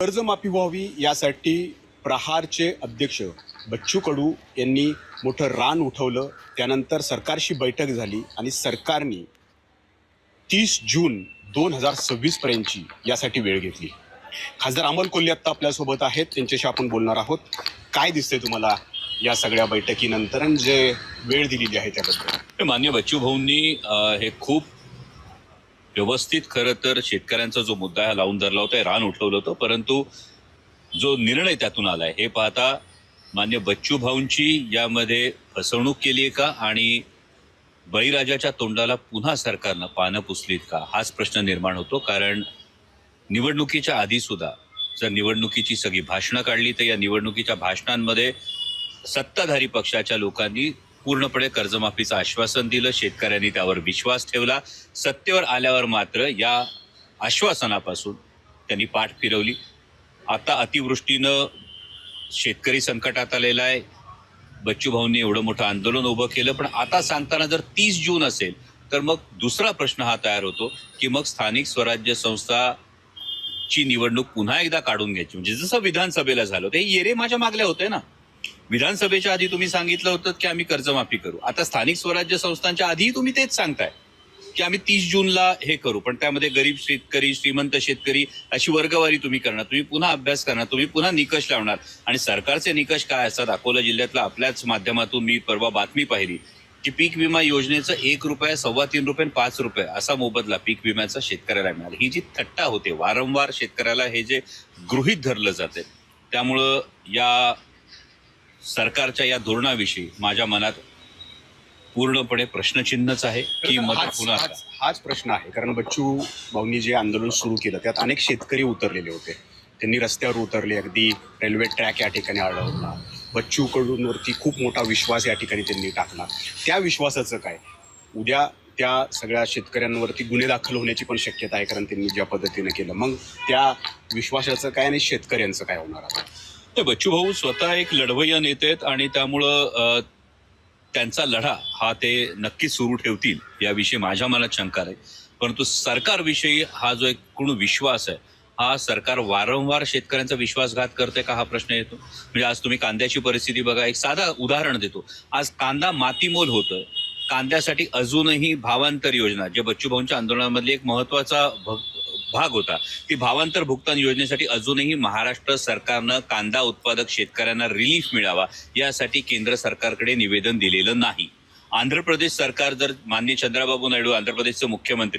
कर्जमाफी व्हावी यासाठी प्रहारचे अध्यक्ष बच्चू कडू यांनी मोठं रान उठवलं. त्यानंतर सरकारशी बैठक झाली आणि सरकारने 30 जून 2026 पर्यंतची यासाठी वेळ घेतली. खासदार अमोल कोल्हे आता आपल्यासोबत आहेत, त्यांच्याशी आपण बोलणार आहोत. काय दिसतंय तुम्हाला या सगळ्या बैठकीनंतर आणि जे वेळ दिलेली आहे त्याबद्दल? मान्य बच्चू भाऊंनी हे खूप व्यवस्थित खरं तर शेतकऱ्यांचा जो मुद्दा हा लावून धरला होता, रान उठवलं होतं, परंतु जो निर्णय त्यातून आलाय हे पाहता मान्य बच्चू भाऊंची यामध्ये फसवणूक केली आहे का आणि बळीराजाच्या तोंडाला पुन्हा सरकारनं पानं पुसलीत का हाच प्रश्न निर्माण होतो. कारण निवडणुकीच्या आधी सुद्धा जर निवडणुकीची सगळी भाषणं काढली तर या निवडणुकीच्या भाषणांमध्ये सत्ताधारी पक्षाच्या लोकांनी पूर्णपणे कर्जमाफीचं आश्वासन दिलं. शेतकऱ्यांनी त्यावर विश्वास ठेवला. सत्तेवर आल्यावर मात्र या आश्वासनापासून त्यांनी पाठ फिरवली. आता अतिवृष्टीनं शेतकरी संकटात आलेला आहे. बच्चू भाऊंनी एवढं मोठं आंदोलन उभं केलं, पण आता सांगताना जर 30 जून असेल तर मग दुसरा प्रश्न हा तयार होतो की मग स्थानिक स्वराज्य संस्थाची निवडणूक पुन्हा एकदा काढून घ्यायची. म्हणजे जसं विधानसभेला झालं ते येरे माझ्या मागल्या होते ना. विधानसभेच्या आधी तुम्ही सांगितलं होतं की आम्ही कर्जमाफी करू. आता स्थानिक स्वराज्य संस्थांच्या आधी तुम्ही तेच सांगताय की आम्ही 30 जूनला हे करू, पण त्यामध्ये गरीब शेतकरी, श्रीमंत शेतकरी अशी वर्गवारी तुम्ही करणार, तुम्ही पुन्हा अभ्यास करणार, तुम्ही पुन्हा निकष लावणार. आणि सरकारचे निकष काय असतात? अकोला जिल्ह्यातल्या आपल्याच माध्यमातून मी परवा बातमी पाहिली की पीक विमा योजनेचं 1 रुपया, 3.25 रुपये, 5 रुपये असा मोबदला पीक विम्याचा शेतकऱ्याला मिळाला. ही जी थट्टा होते वारंवार शेतकऱ्याला हे जे गृहीत धरलं जाते, त्यामुळं या सरकारच्या या धोरणाविषयी माझ्या मनात पूर्णपणे प्रश्नचिन्हच आहे की हाच प्रश्न आहे. कारण बच्चू भाऊंनी जे आंदोलन सुरू केलं त्यात अनेक शेतकरी उतरलेले होते. त्यांनी रस्त्यावर उतरले, अगदी रेल्वे ट्रॅक या ठिकाणी अडवला. बच्चू कडूंवरती खूप मोठा विश्वास या ठिकाणी त्यांनी टाकला. त्या विश्वासाचं काय? उद्या त्या सगळ्या शेतकऱ्यांवरती गुन्हे दाखल होण्याची पण शक्यता आहे, कारण त्यांनी ज्या पद्धतीने केलं. मग त्या विश्वासाचं काय आणि शेतकऱ्यांचं काय होणार आता? ते बच्चू भाऊ स्वतः एक लढवय्या नेते आहेत आणि त्यामुळं त्यांचा लढा हा ते नक्कीच सुरू ठेवतील याविषयी माझ्या मनात शंका आहे. परंतु सरकारविषयी हा जो एक पूर्ण विश्वास आहे, हा सरकार वारंवार शेतकऱ्यांचा विश्वासघात करते का हा प्रश्न येतो. म्हणजे आज तुम्ही कांद्याची परिस्थिती बघा. एक साधा उदाहरण देतो. आज कांदा मातीमोल होतोय. कांद्यासाठी अजूनही भावांतर योजना, जे बच्चू भाऊंच्या आंदोलनामधली एक महत्वाचा भाग होता, ती भावांतर भुगतान योजनेसाठी अजूनही महाराष्ट्र सरकारनं कांदा उत्पादक शेतकऱ्यांना रिलीफ मिळावा यासाठी केंद्र सरकारकडे निवेदन दिलेलं नाही. आंध्र प्रदेश सरकार, जर माननीय चंद्राबाबू नायडू आंध्र प्रदेशचे मुख्यमंत्री